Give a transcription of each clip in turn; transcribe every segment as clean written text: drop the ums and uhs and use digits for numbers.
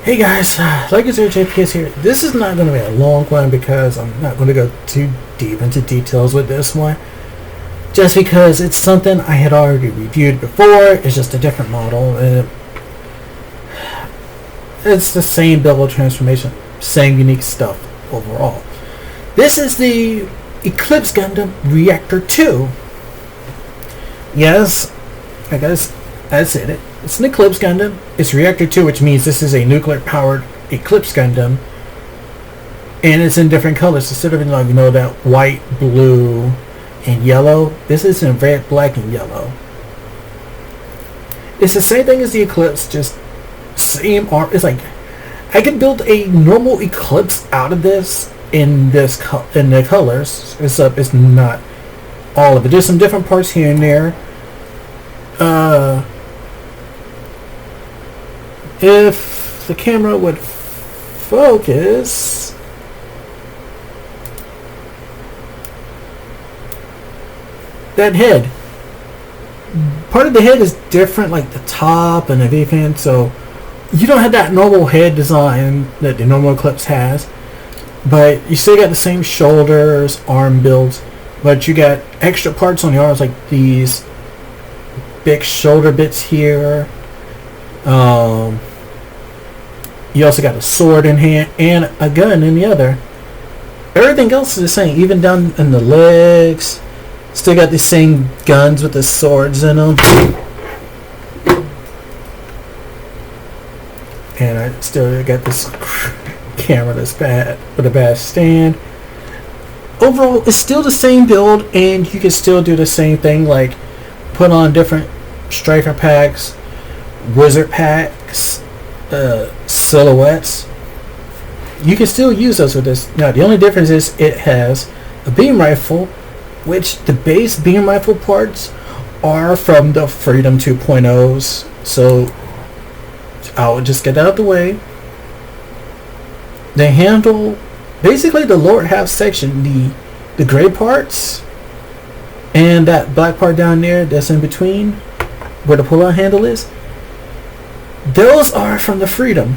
Hey guys, like it's JPS here. This is not going to be a long one because I'm not going to go too deep into details with this one. Just because it's something I had already reviewed before. It's just a different model. It's the same build transformation, same unique stuff overall. This is the Eclipse Gundam Reactor 2. Yes, I guess I said it. It's an Eclipse Gundam. It's Reactor 2, which means this is a nuclear-powered Eclipse Gundam. And it's in different colors. Instead of, that white, blue, and yellow, this is in red, black, and yellow. It's the same thing as the Eclipse, just same art. It's like, I could build a normal Eclipse out of this in the colors. It's not all of it. There's some different parts here and there. If the camera would focus, that head, part of the head is different, like the top and everything, so you don't have that normal head design that the normal Eclipse has, but you still got the same shoulders, arm builds, but you got extra parts on the arms, like these big shoulder bits here. You also got a sword in hand and a gun in the other. Everything else is the same, even down in the legs. Still got the same guns with the swords in them. And I still got this camera that's bad with a bad stand. Overall, it's still the same build, and you can still do the same thing, like put on different striker packs, wizard packs, silhouettes. You can still use those with this. Now, the only difference is it has a beam rifle, which the base beam rifle parts are from the Freedom 2.0s. So I'll just get out of the way. The handle, basically the lower half section, the gray parts and that black part down there that's in between where the pull-out handle is, those are from the Freedom.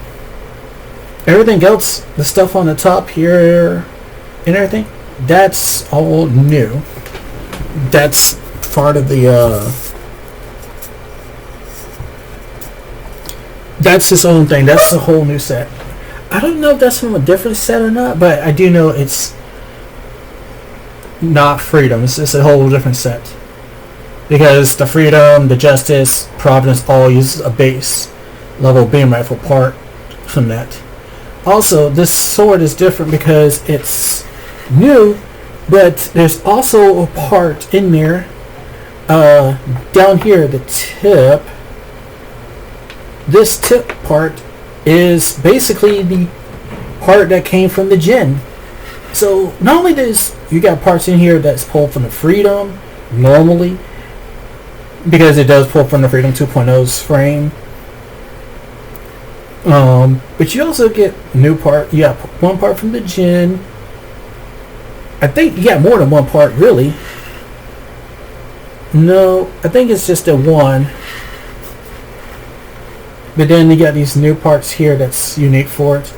Everything else, the stuff on the top here and everything, that's all new. That's part of the that's its own thing. That's a whole new set. I don't know if that's from a different set or not, but I do know it's not Freedom. It's a whole different set. Because the Freedom, the Justice, Providence all use a base level beam rifle part from that. Also, this sword is different because it's new, but there's also a part in there down here, the tip. This tip part is basically the part that came from the Gen. So not only does you got parts in here that's pulled from the Freedom normally, because it does pull from the Freedom 2.0's frame, but you also get new part. You got one part from the Gen. I think you got more than one part, really. No, I think it's just the one. But then you got these new parts here that's unique for it.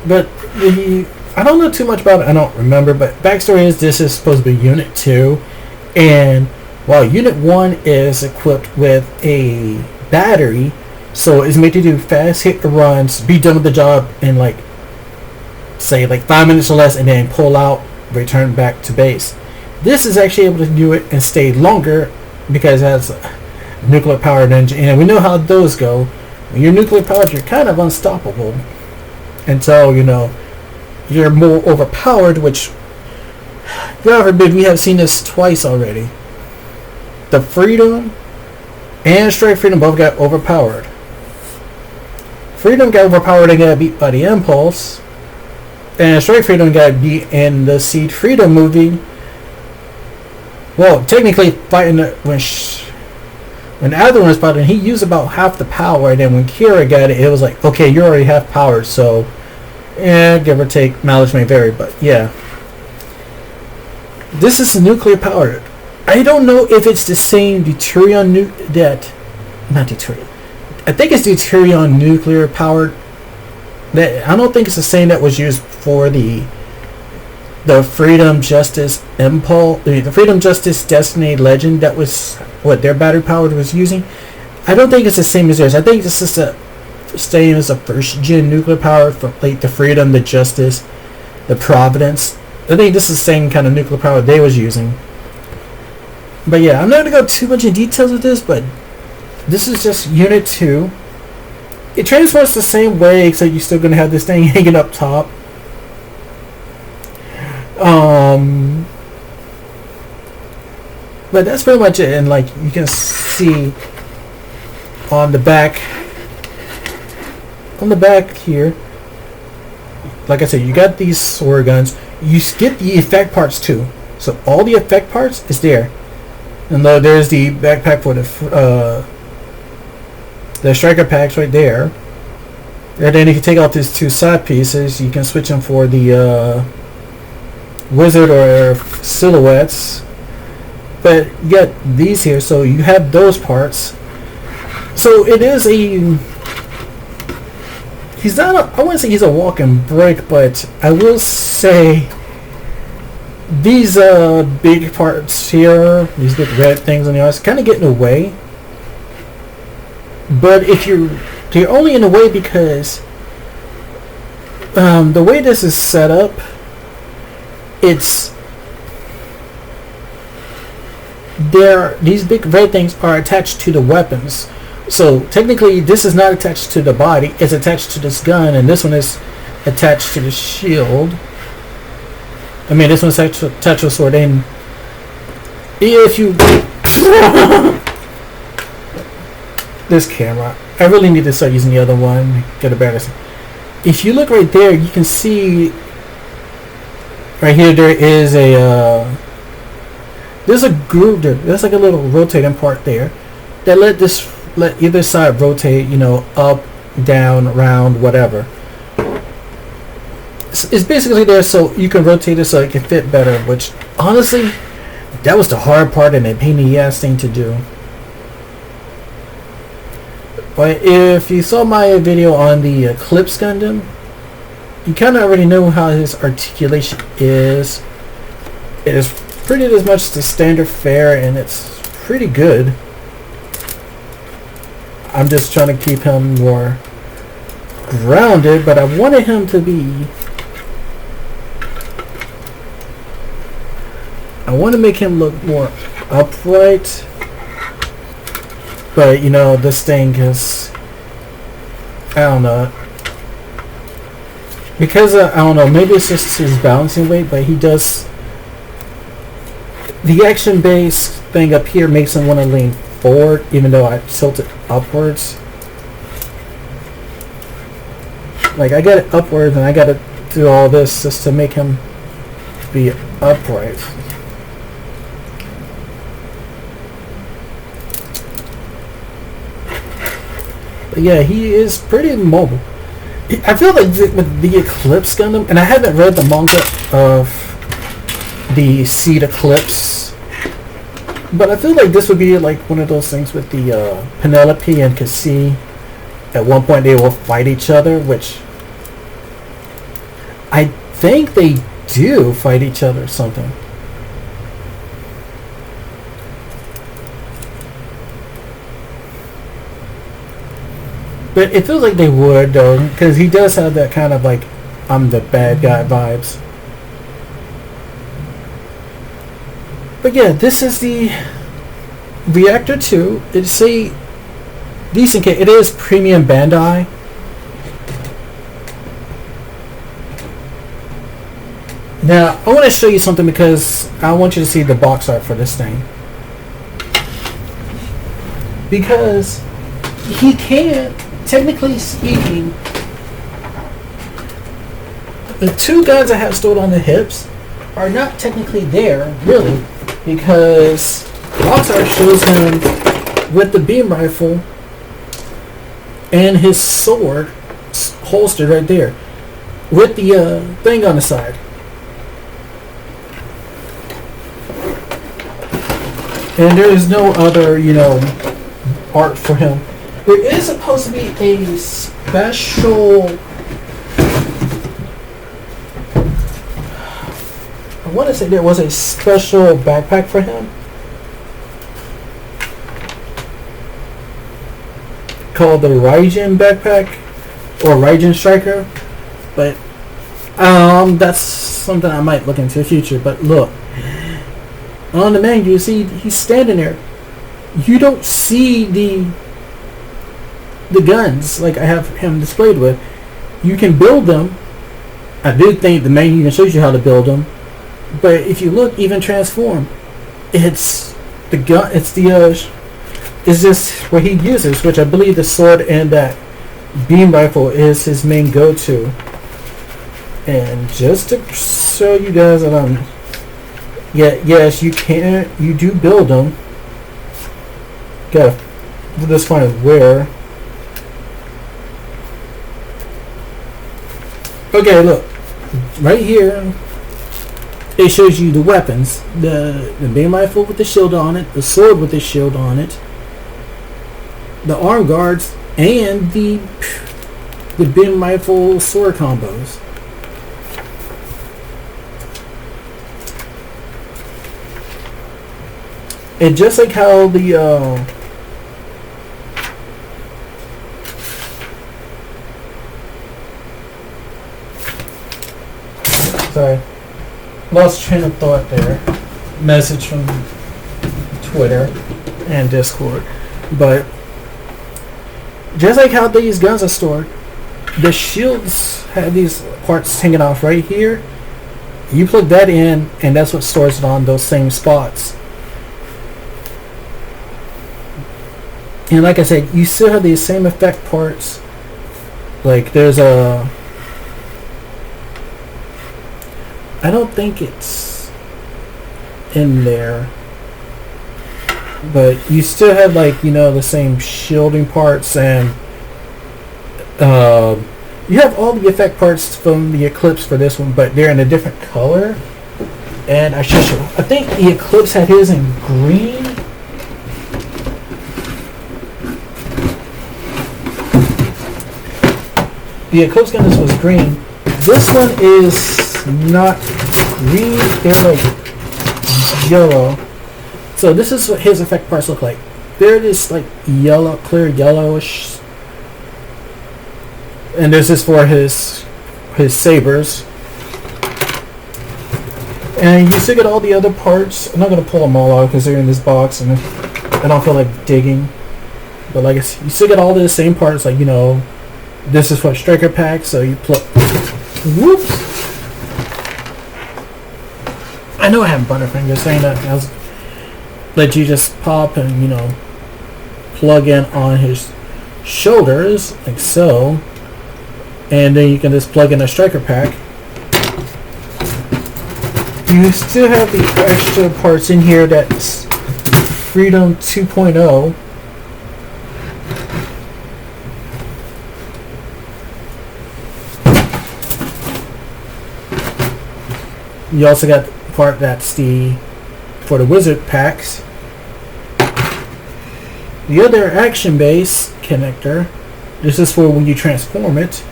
But I don't know too much about it. I don't remember. But backstory is this is supposed to be Unit 2. And while Unit 1 is equipped with a battery, so it's made to do fast hit runs, be done with the job in say 5 minutes or less, and then pull out, return back to base. This is actually able to do it and stay longer because it has a nuclear powered engine, and we know how those go. When you're nuclear powered, you're kind of unstoppable until you're more overpowered, which God forbid, we have seen this twice already. The Freedom and Strike Freedom both got overpowered. Freedom got overpowered and got beat by the Impulse, and Strike Freedom got beat in the Seed Freedom movie. Well, technically fighting when the other one was fighting, he used about half the power, and then when Kira got it, it was like, okay, you're already half powered, so give or take, mileage may vary, but yeah. This is nuclear powered. I don't know if it's the same Deuterium not Deuterium. I think it's deuterium nuclear powered. That I don't think it's the same that was used for the Freedom Justice Impulse, the Freedom Justice Destiny Legend. That was what their battery powered was using. I don't think it's the same as theirs. I think this is the same as the first gen nuclear power from like the Freedom, the Justice, the Providence. I think this is the same kind of nuclear power they was using. But yeah, I'm not gonna go too much in details with this, but this is just Unit 2. It transports the same way, except you're still gonna have this thing hanging up top. But that's pretty much it, and like you can see on the back here, like I said, you got these sword guns. You get the effect parts too, so all the effect parts is there. And though there's the backpack for the striker packs right there, and then if you take out these two side pieces, you can switch them for the wizard or silhouettes. But you got these here, so you have those parts. So it is a. He's not a. I wouldn't say he's a walking brick, but I will say these big parts here, these big red things on the eyes, kind of get in the way. But if they're only in the way because the way this is set up, these big red things are attached to the weapons. So technically this is not attached to the body, it's attached to this gun, and this one is attached to the shield. I mean, this one's attached to a sword. And if you this camera, I really need to start using the other one, get a better. If you look right there, you can see right here there is there's a groove there. There's like a little rotating part there that let either side rotate, you know, up, down, round, whatever. It's basically there so you can rotate it so it can fit better, which honestly that was the hard part and a pain in the ass thing to do. But if you saw my video on the Eclipse Gundam, you kind of already know how his articulation is. It is pretty as much the standard fare, and it's pretty good. I'm just trying to keep him more grounded, but I wanted him to be. I want to make him look more upright. But you know, this thing is, I don't know, because I don't know, maybe it's just his balancing weight, but he does, the action base thing up here makes him want to lean forward even though I tilt it upwards. Like I got it upwards and I got to do all this just to make him be upright. But yeah, he is pretty mobile. I feel like with the Eclipse Gundam, and I haven't read the manga of the Seed Eclipse, but I feel like this would be like one of those things with the Penelope and Cassie. At one point they will fight each other, which I think they do fight each other or something. But it feels like they would, though, because he does have that kind of like, I'm the bad guy vibes. But yeah, this is the Reactor 2. It's a decent kit. It is premium Bandai. Now, I want to show you something because I want you to see the box art for this thing. Because he can't, technically speaking, the two guns I have stored on the hips are not technically there, really, because box art shows him with the beam rifle and his sword holstered right there with the thing on the side. And there is no other, you know, art for him. There is supposed to be a special. I want to say there was a special backpack for him called the Raijin backpack or Raijin Striker, but that's something I might look into in the future. But look, on the menu, you see he's standing there. You don't see the guns like I have him displayed with. You can build them. I do think the menu even shows you how to build them. But if you look, even transform, it's the gun. It's just what he uses, which I believe the sword and that beam rifle is his main go-to. And just to show you guys that yes, you can. You do build them. Gotta just find where. Okay, look right here. It shows you the weapons, the beam rifle with the shield on it, the sword with the shield on it, the arm guards, and the beam rifle sword combos. And just like how the sorry. Lost train of thought there. Message from Twitter and Discord. But just like how these guns are stored, the shields have these parts hanging off right here. You plug that in and that's what stores it on those same spots. And like I said, you still have these same effect parts. Like there's a... I don't think it's in there, but you still have like, you know, the same shielding parts, and you have all the effect parts from the Eclipse for this one, but they're in a different color. And I think the Eclipse had his in green. The Eclipse Gundam was green. This one is not green, they're like yellow. So this is what his effect parts look like. They're just like yellow, clear yellowish. And this is for his sabers. And you still get all the other parts. I'm not going to pull them all out because they're in this box and I don't feel like digging. But like you still get all the same parts, like, you know, this is for striker pack, so you plug. Whoops! I know I have Butterfingers saying that. I was let you just pop and, you know, plug in on his shoulders like so, and then you can just plug in a striker pack. You still have the extra parts in here. That's Freedom 2.0. You also got the part that's for the wizard packs. The other action base connector, this is for when you transform it.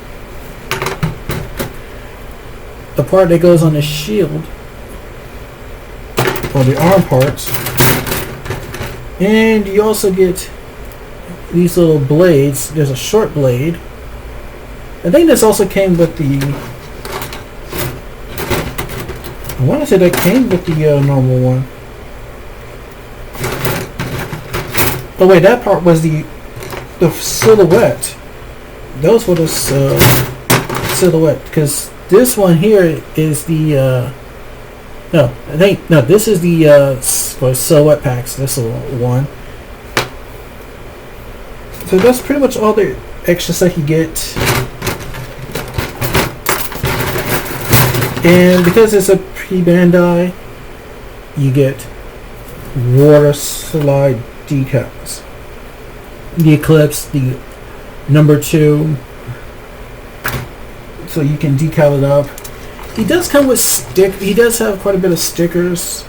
The part that goes on the shield, or the arm parts. And you also get these little blades. There's a short blade. I think this also came with the... I want to say that came with the normal one. Oh wait, that part was the silhouette. Those were the silhouette, because this one here is the this is the for silhouette packs. This one. So that's pretty much all the extras that you get. And because it's a pre-Bandai, you get water slide decals. The Eclipse, the number 2, so you can decal it up. He does come with he does have quite a bit of stickers.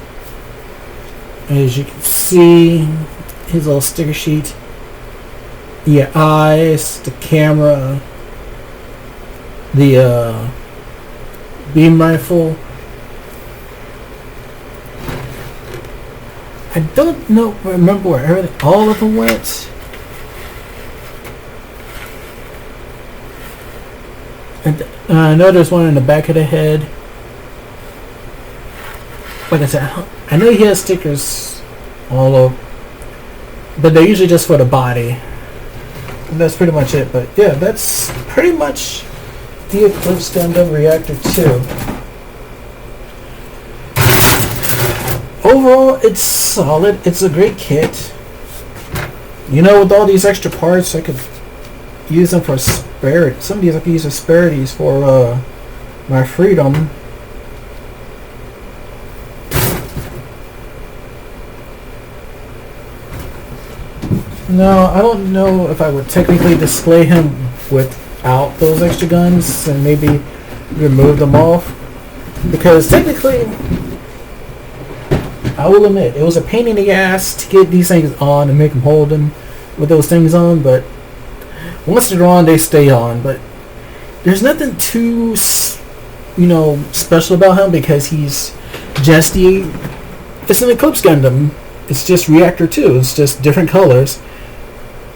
As you can see, his little sticker sheet. Yeah, eyes, the camera, the beam rifle. I don't know. Remember where everything, all of them went. And I know there's one in the back of the head. Like I said, I know he has stickers all over, but they're usually just for the body. And that's pretty much it. But yeah, that's pretty much the Eclipse Gundam Reactor 2. Overall, it's solid. It's a great kit. You know, with all these extra parts, I could use them for spare. Some of these I could use asperities for my freedom. No, I don't know if I would technically display him without those extra guns and maybe remove them off, because technically, I will admit, it was a pain in the ass to get these things on and make them hold them with those things on, but once they're on, they stay on. But there's nothing too, special about him, because he's just it's an Eclipse Gundam. It's just Reactor 2. It's just different colors.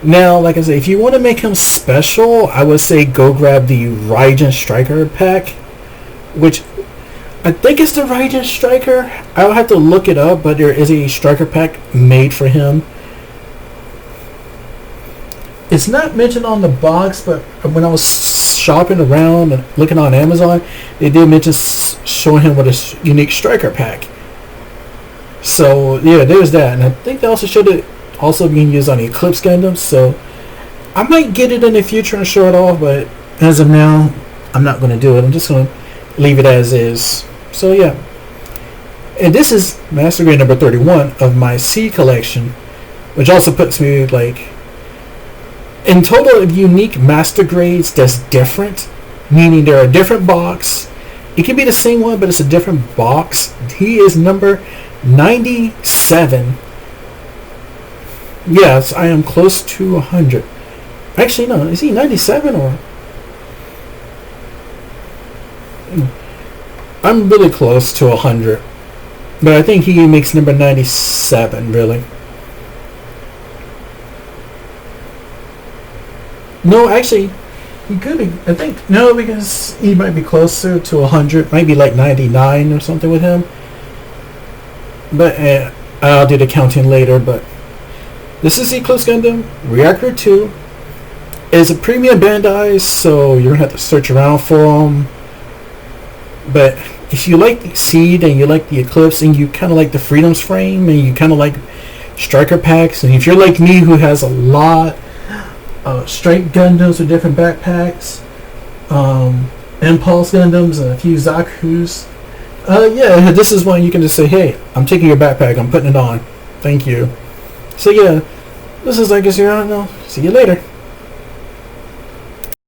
Now, like I say, if you want to make him special, I would say go grab the Raijin Striker pack, which I think it's the Raijin Striker. I'll have to look it up, but there is a Striker pack made for him. It's not mentioned on the box, but when I was shopping around and looking on Amazon, they did mention showing him with a unique Striker pack. So yeah, there's that, and I think they also showed it also being used on the Eclipse Gundam. So I might get it in the future and show it off, but as of now, I'm not going to do it. I'm just going to leave it as is. So yeah, and this is Master Grade number 31 of my C collection, which also puts me like in total of unique Master Grades that's different, meaning they're a different box. It can be the same one, but it's a different box. He is number 97. Yes, I am close to 100. Actually, no. Is he 97 or? I'm really close to 100. But I think he makes number 97, really. No, actually, he could be. I think, no, because he might be closer to 100. Might be like 99 or something with him. But I'll do the counting later, but this is Eclipse Gundam Reactor 2. It's a premium Bandai, so you're going to have to search around for them. But if you like the Seed and you like the Eclipse and you kind of like the Freedoms frame and you kind of like Striker packs, and if you're like me who has a lot of straight Gundams with different backpacks, Impulse Gundams and a few Zaku's, yeah, this is one you can just say, hey, I'm taking your backpack, I'm putting it on. Thank you. So yeah, this is, I guess, I don't know. See you later.